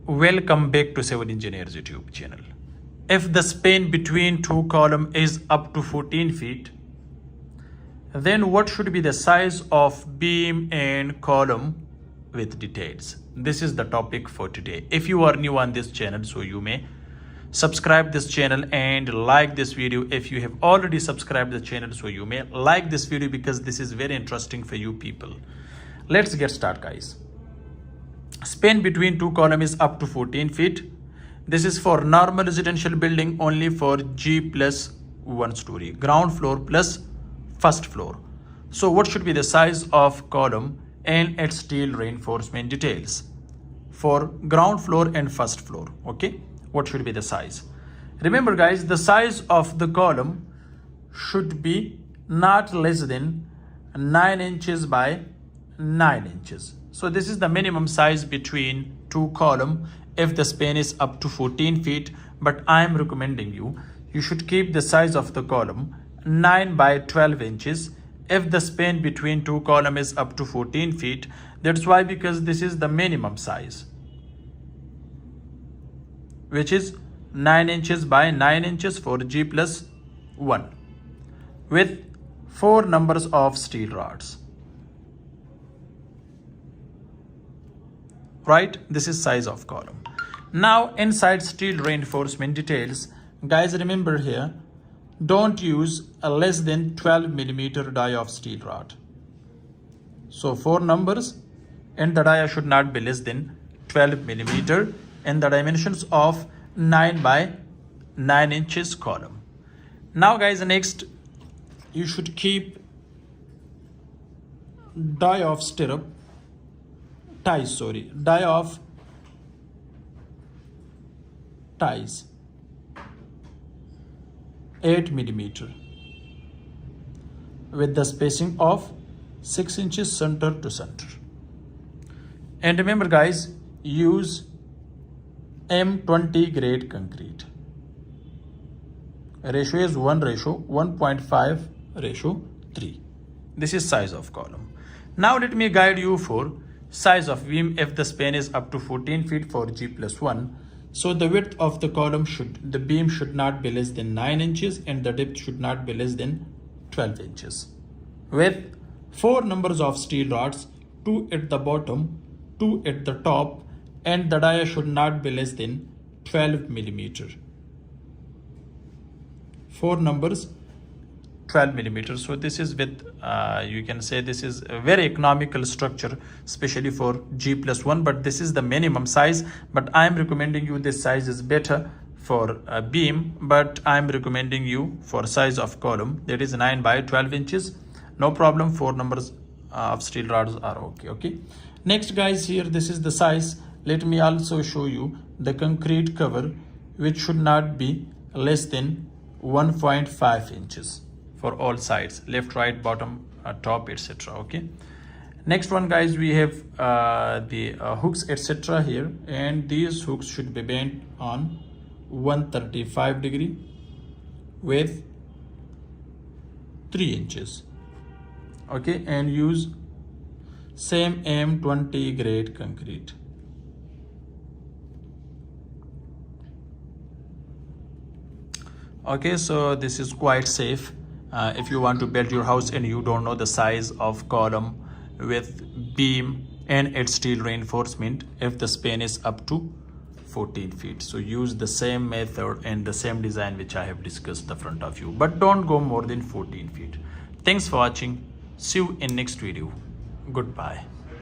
Welcome back to Civil Engineers YouTube channel. If the span between two columns is up to 14 feet, then what should be the size of beam and column with details? This is the topic for today. If you are new on this channel, so you may subscribe this channel and like this video. If you have already subscribed the channel, so you may like this video because this is very interesting for you people. Let's get started, guys. Span between two columns is up to 14 feet. This is for normal residential building only for G plus 1 story, ground floor plus first floor. So what should be the size of column and its steel reinforcement details for ground floor and first floor? Okay, what should be the size? Remember guys, the size of the column should be not less than 9 inches by 9 inches. So this is the minimum size between two columns if the span is up to 14 feet. But I am recommending you should keep the size of the column 9 by 12 inches if the span between two columns is up to 14 feet. That's why, because this is the minimum size, which is 9 inches by 9 inches for G plus 1 with 4 numbers of steel rods. Right, this is size of column. Now inside steel reinforcement details, guys, remember here, don't use a less than 12 millimeter die of steel rod. So 4 numbers, and the dia should not be less than 12 millimeter in the dimensions of 9 by 9 inches column. Now guys, next you should keep die of ties 8 millimeter with the spacing of 6 inches center to center. And remember guys, use M20 grade concrete. Ratio is 1:1.5:3. This is size of column. Now let me guide you for size of beam if the span is up to 14 feet for G plus 1. So the width of the column the beam should not be less than 9 inches and the depth should not be less than 12 inches. With 4 numbers of steel rods, 2 at the bottom, 2 at the top, and the dia should not be less than 12 millimeter. 4 numbers, 12 millimeters. So this is with you can say this is a very economical structure, especially for G plus 1, but this is the minimum size. But I am recommending you this size is better for a beam, but I am recommending you for size of column, that is 9 by 12 inches. No problem, 4 numbers of steel rods are okay. Next guys, here this is the size. Let me also show you the concrete cover, which should not be less than 1.5 inches for all sides, left, right, bottom, top, etc. Okay, next one guys, we have the hooks etc. here, and these hooks should be bent on 135 degree with 3 inches. Okay, and use same M20 grade concrete. Okay, so this is quite safe if you want to build your house and you don't know the size of column with beam and its steel reinforcement if the span is up to 14 feet. So use the same method and the same design which I have discussed the front of you, but don't go more than 14 feet. Thanks for watching. See you in next video. Goodbye.